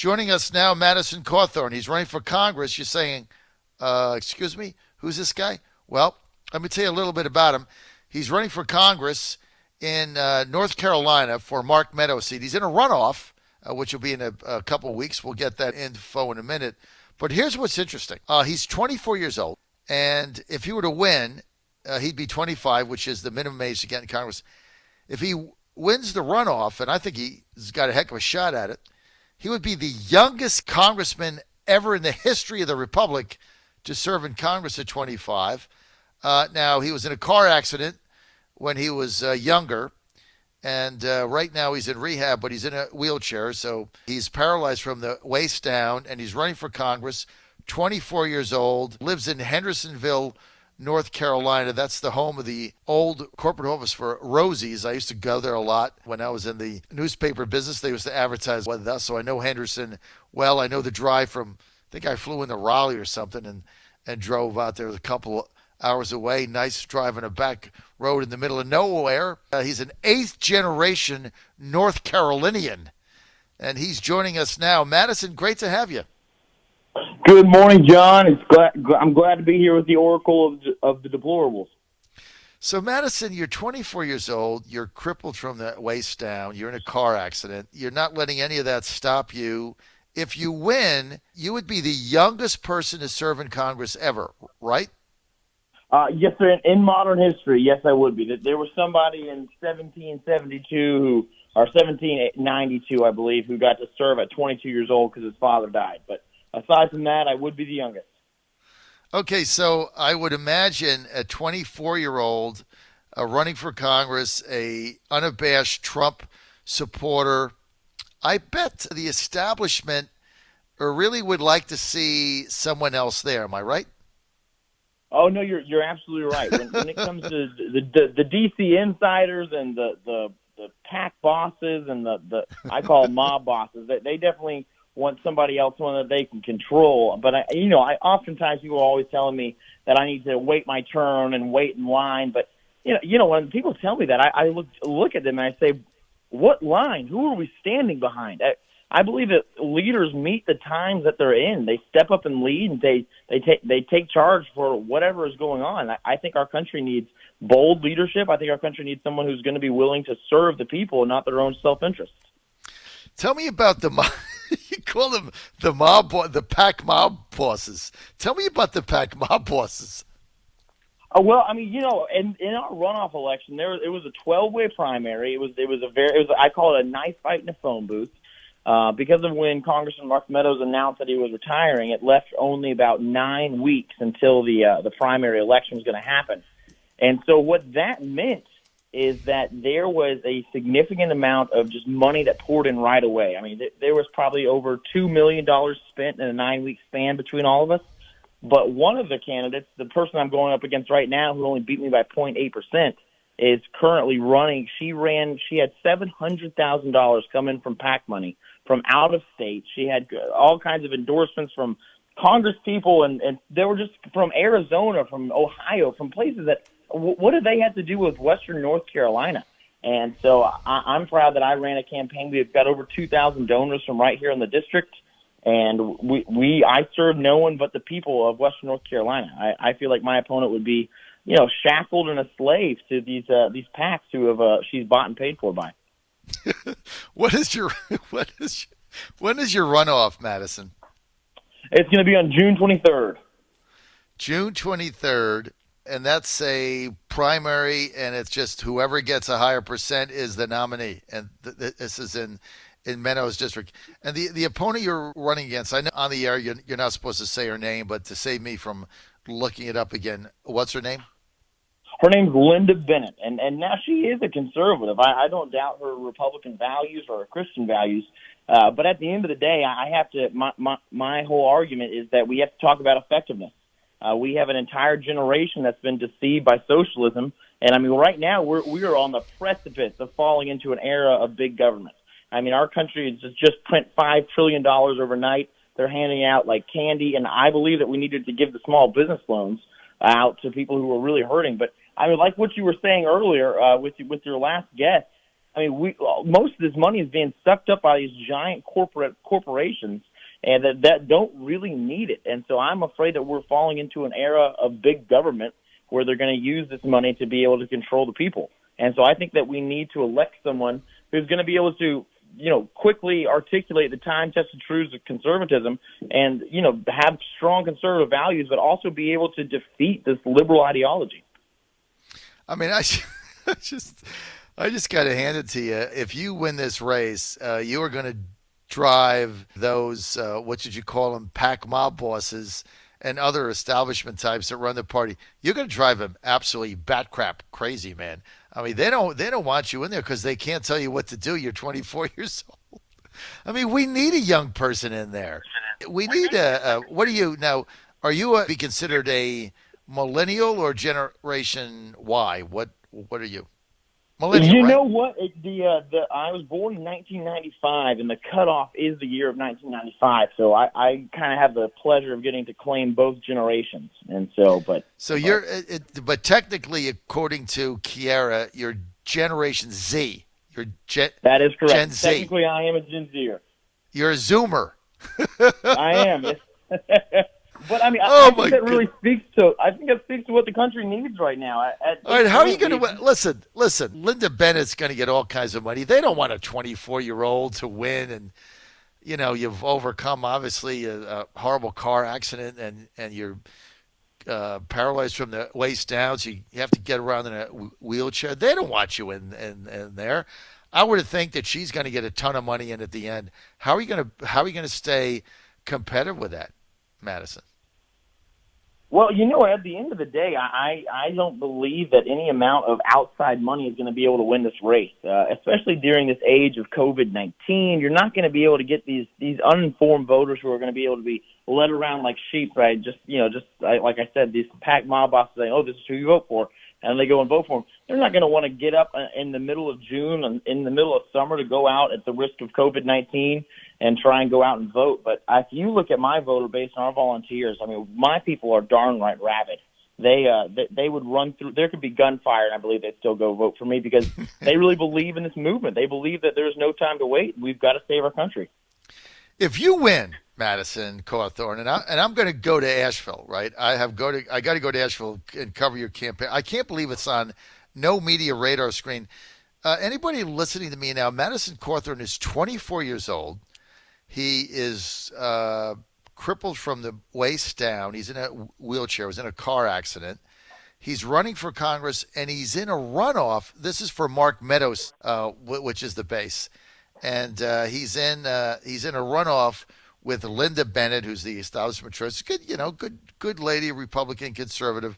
Joining us now, Madison Cawthorn. He's running for Congress. You're saying, excuse me, who's this guy? Well, let me tell you a little bit about him. He's running for Congress in North Carolina for Mark Meadows' seat. He's in a runoff, which will be in a couple of weeks. We'll get that info in a minute. But here's what's interesting. He's 24 years old, and if he were to win, he'd be 25, which is the minimum age to get in Congress. If he wins the runoff, and I think he's got a heck of a shot at it, he would be the youngest congressman ever in the history of the Republic to serve in Congress at 25. Now, he was in a car accident when he was younger, and right now he's in rehab, but he's in a wheelchair, so he's paralyzed from the waist down, and he's running for Congress, 24 years old, lives in Hendersonville, North Carolina. That's the home of the old corporate office for Rosie's. I used to go there a lot when I was in the newspaper business. They used to advertise with us, so I know Henderson well. I know the drive from, I think I flew into Raleigh or something and drove out there a couple hours away. Nice drive on a back road in the middle of nowhere. He's an eighth-generation North Carolinian, and he's joining us now. Madison, great to have you. Good morning, John. I'm glad to be here with the Oracle of the Deplorables. So, Madison, you're 24 years old. You're crippled from the waist down. You're in a car accident. You're not letting any of that stop you. If you win, you would be the youngest person to serve in Congress ever, right? Yes, sir. In modern history, yes, I would be. There was somebody in 1772 or 1792, I believe, who got to serve at 22 years old because his father died. But aside from that, I would be the youngest. Okay, so I would imagine a 24-year-old running for Congress, a unabashed Trump supporter. I bet the establishment really would like to see someone else there. Am I right? Oh, no, you're absolutely right. When it comes to the D.C. insiders and the PAC bosses and the I call them mob bosses, they definitely want somebody else, one that they can control. But I oftentimes people are always telling me that I need to wait my turn and wait in line. But when people tell me that, I look at them and I say, what line? Who are we standing behind? I believe that leaders meet the times that they're in. They step up and lead, and they take charge for whatever is going on. I think our country needs bold leadership. I think our country needs someone who's going to be willing to serve the people and not their own self-interest. Tell me about the mob. You call them the PAC mob bosses. Tell me about the PAC mob bosses. Well, I mean, in our runoff election, it was a 12-way primary. It was I call it a knife fight in a phone booth. Because of when Congressman Mark Meadows announced that he was retiring, it left only about 9 weeks until the primary election was going to happen. And so what that meant is that there was a significant amount of just money that poured in right away. I mean, there was probably over $2 million spent in a 9-week span between all of us. But one of the candidates, the person I'm going up against right now, who only beat me by 0.8%, is currently running. She had $700,000 come in from PAC money from out of state. She had all kinds of endorsements from Congress people, and they were just from Arizona, from Ohio, from places that, what do they have to do with Western North Carolina? And so I'm proud that I ran a campaign. We've got over 2,000 donors from right here in the district, and I serve no one but the people of Western North Carolina. I feel like my opponent would be, shackled and a slave to these PACs who have she's bought and paid for by. When is your runoff, Madison? It's going to be on June 23rd. June 23rd, and that's a primary, and it's just whoever gets a higher percent is the nominee. And this is in Meadows district. And the opponent you're running against, I know on the air you're not supposed to say her name, but to save me from looking it up again, what's her name? Her name's Linda Bennett, and now she is a conservative. I don't doubt her Republican values or her Christian values, but at the end of the day, I have to. My whole argument is that we have to talk about effectiveness. We have an entire generation that's been deceived by socialism, and I mean, right now we are on the precipice of falling into an era of big government. I mean, our country has just print $5 trillion overnight. They're handing out like candy, and I believe that we needed to give the small business loans out to people who are really hurting. But I mean, like what you were saying earlier with your last guest, I mean, most of this money is being sucked up by these giant corporations, and that don't really need it. And so I'm afraid that we're falling into an era of big government where they're going to use this money to be able to control the people. And so I think that we need to elect someone who's going to be able to, quickly articulate the time-tested truths of conservatism and, have strong conservative values, but also be able to defeat this liberal ideology. I mean, I just got to hand it to you. If you win this race, you are going to drive those, what did you call them, PAC mob bosses and other establishment types that run the party. You're going to drive them absolutely bat crap crazy, man. I mean, they don't want you in there because they can't tell you what to do. You're 24 years old. I mean, we need a young person in there. We need what are you now? Are you be considered a millennial or Generation Y? What are you? Millennial, You right? know what? I was born in 1995, and the cutoff is the year of 1995. So I kind of have the pleasure of getting to claim both generations. And so, but technically, according to Kiera, you're Generation Z. That is correct. Gen Z. Technically, I am a Gen Zer. You're a Zoomer. I am. But I mean, I think that really speaks to. I think that speaks to what the country needs right now. All right, how are you going to listen? Linda Bennett's going to get all kinds of money. They don't want a 24-year-old to win, and you've overcome obviously a horrible car accident, and you're paralyzed from the waist down, so you have to get around in a wheelchair. They don't want you in there. I would think that she's going to get a ton of money in at the end. How are you going to stay competitive with that, Madison? Well, at the end of the day, I don't believe that any amount of outside money is going to be able to win this race, especially during this age of COVID-19. You're not going to be able to get these uninformed voters who are going to be able to be led around like sheep, right? Like I said, these PAC mob bosses saying, "Oh, this is who you vote for," and they go and vote for them. They're not going to want to get up in the middle of June and in the middle of summer to go out at the risk of COVID-19 and try and go out and vote. But if you look at my voter base and our volunteers, I mean, my people are darn right rabid. They would run through. There could be gunfire, and I believe they'd still go vote for me because they really believe in this movement. They believe that there's no time to wait. We've got to save our country. If you win, Madison Cawthorn, and I'm going to go to Asheville, right? I got to go to Asheville and cover your campaign. I can't believe it's on no media radar screen. Anybody listening to me now, Madison Cawthorn is 24 years old. He is crippled from the waist down. He's in a wheelchair. He was in a car accident. He's running for Congress, and he's in a runoff. This is for Mark Meadows, which is the base. And he's in a runoff with Linda Bennett, who's the establishment choice. Good lady, Republican, conservative.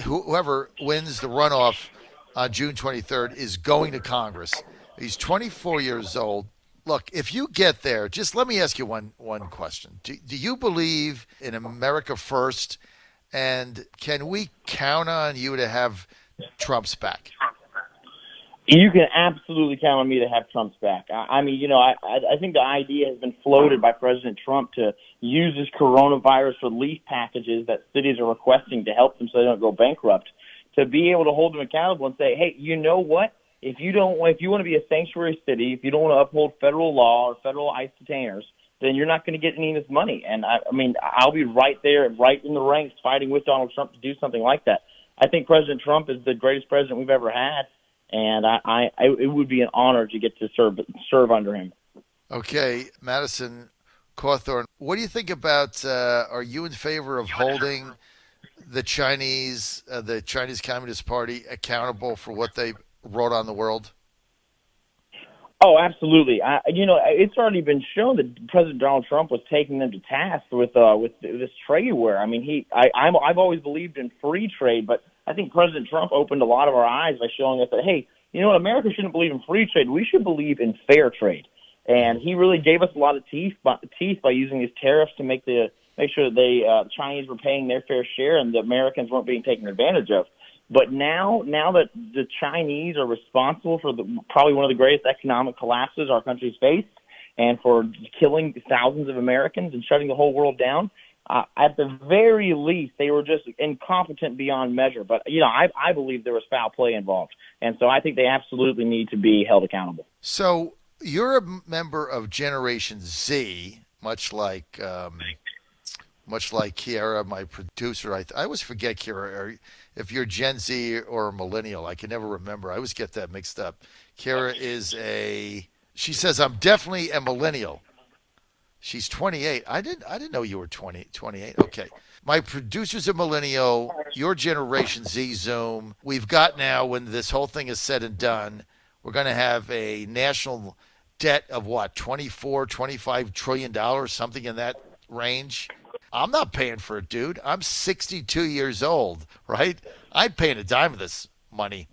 Whoever wins the runoff on June 23rd is going to Congress. He's 24 years old. Look, if you get there, just let me ask you one question. Do you believe in America first, and can we count on you to have Trump's back? You can absolutely count on me to have Trump's back. I think the idea has been floated by President Trump to use this coronavirus relief packages that cities are requesting to help them so they don't go bankrupt, to be able to hold them accountable and say, hey, you know what? If you want to be a sanctuary city, if you don't want to uphold federal law or federal ICE detainers, then you're not going to get any of this money. And I'll be right there, right in the ranks, fighting with Donald Trump to do something like that. I think President Trump is the greatest president we've ever had, and it would be an honor to get to serve under him. Okay, Madison Cawthorn, what do you think about? Are you in favor of holding the Chinese Communist Party accountable for what they wrote on the world? Oh, absolutely. It's already been shown that President Donald Trump was taking them to task with this trade war. I mean, I've always believed in free trade, but I think President Trump opened a lot of our eyes by showing us that, hey, America shouldn't believe in free trade. We should believe in fair trade. And he really gave us a lot of teeth by using these tariffs to make sure that the Chinese were paying their fair share and the Americans weren't being taken advantage of. But now that the Chinese are responsible for probably one of the greatest economic collapses our country's faced, and for killing thousands of Americans and shutting the whole world down, At the very least, they were just incompetent beyond measure. But, I believe there was foul play involved. And so I think they absolutely need to be held accountable. So you're a member of Generation Z, much like Kiara, my producer. I always forget, Kiara, if you're Gen Z or a millennial. I can never remember. I always get that mixed up. Kiara she says, I'm definitely a millennial. She's 28. I didn't know you were 28. Okay. My producer's a millennial. Your Generation Z Zoom. We've got now, when this whole thing is said and done, we're going to have a national debt of what, $25 trillion, something in that range. I'm not paying for it, dude. I'm 62 years old, right? I'm paying a dime of this money.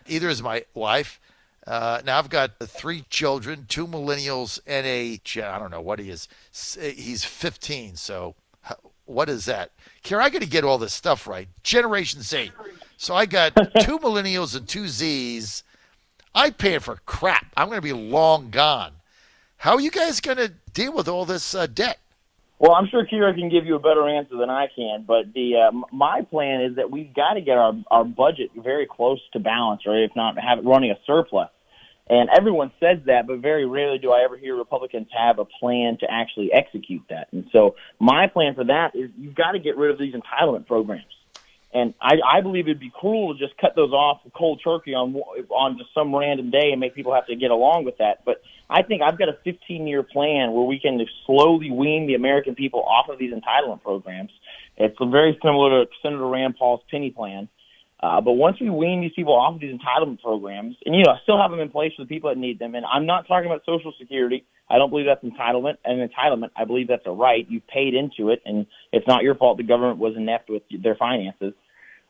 Either is my wife. Now I've got 3 children, 2 millennials, and I don't know what he is. He's 15, so what is that? Kara, I got to get all this stuff right. Generation Z. So I got 2 millennials and 2 Zs. I'm paying for crap. I'm going to be long gone. How are you guys going to deal with all this debt? Well, I'm sure Kira can give you a better answer than I can, but my plan is that we've got to get our budget very close to balance, or if not, have it running a surplus. And everyone says that, but very rarely do I ever hear Republicans have a plan to actually execute that. And so my plan for that is you've got to get rid of these entitlement programs. And I believe it'd be cruel to just cut those off cold turkey on just some random day and make people have to get along with that. But I think I've got a 15-year plan where we can slowly wean the American people off of these entitlement programs. It's very similar to Senator Rand Paul's penny plan. But once we wean these people off of these entitlement programs, and, I still have them in place for the people that need them, and I'm not talking about Social Security. I don't believe that's entitlement. I believe that's a right. You've paid into it, and it's not your fault the government was inept with their finances.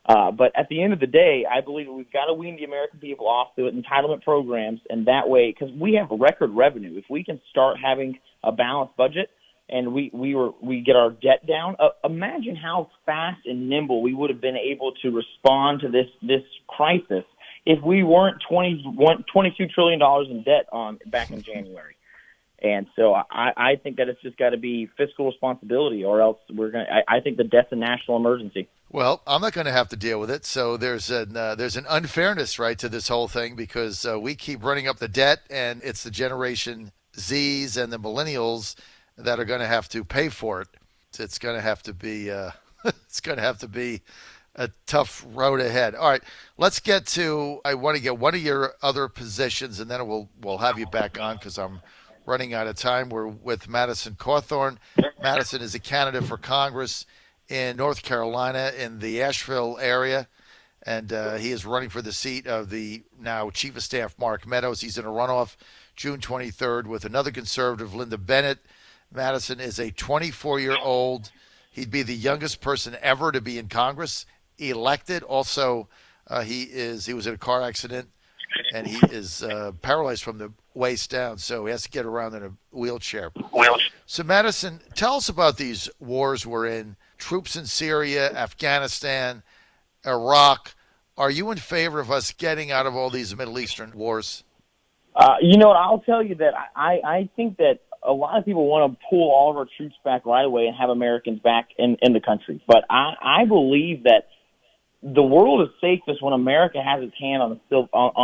But at the end of the day, I believe we've got to wean the American people off the entitlement programs, and that way, because we have record revenue. If we can start having a balanced budget, and we get our debt down. Imagine how fast and nimble we would have been able to respond to this crisis if we weren't $22 trillion in debt back in January. And so I think that it's just got to be fiscal responsibility, or else I think the debt's a national emergency. Well, I'm not going to have to deal with it. So there's an unfairness, right, to this whole thing, because we keep running up the debt, and it's the Generation Zs and the millennials that are going to have to pay for it. It's going to have to be it's going to have to be a tough road ahead. All right, let's get to. I want to get one of your other positions, and then we'll have you back on because I'm running out of time. We're with Madison Cawthorn. Madison is a candidate for Congress in North Carolina in the Asheville area, and he is running for the seat of the now Chief of Staff Mark Meadows. He's in a runoff June 23rd with another conservative, Linda Bennett. Madison is a 24-year-old. He'd be the youngest person ever to be in Congress elected. Also, he was in a car accident, and he is paralyzed from the waist down, so he has to get around in a wheelchair. So, Madison, tell us about these wars we're in. Troops in Syria, Afghanistan, Iraq. Are you in favor of us getting out of all these Middle Eastern wars? I'll tell you that I think that a lot of people want to pull all of our troops back right away and have Americans back in the country. But I believe that the world is safest when America has its hand on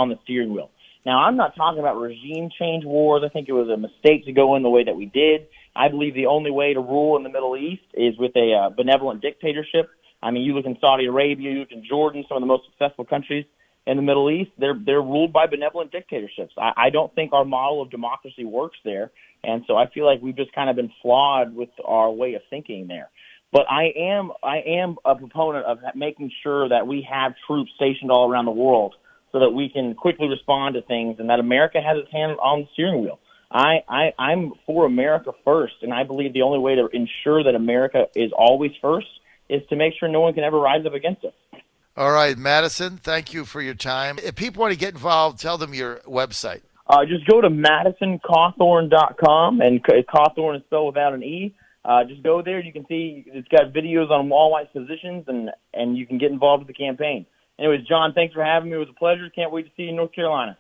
the steering wheel. Now, I'm not talking about regime change wars. I think it was a mistake to go in the way that we did. I believe the only way to rule in the Middle East is with a benevolent dictatorship. I mean, you look in Saudi Arabia, you look in Jordan, some of the most successful countries in the Middle East, they're ruled by benevolent dictatorships. I don't think our model of democracy works there, and so I feel like we've just kind of been flawed with our way of thinking there. But I am a proponent of making sure that we have troops stationed all around the world so that we can quickly respond to things and that America has its hand on the steering wheel. I'm for America first, and I believe the only way to ensure that America is always first is to make sure no one can ever rise up against us. All right, Madison, thank you for your time. If people want to get involved, tell them your website. Just go to MadisonCawthorn.com, and Cawthorn is spelled without an E. Just go there. You can see it's got videos on all white positions, and you can get involved with the campaign. Anyways, John, thanks for having me. It was a pleasure. Can't wait to see you in North Carolina.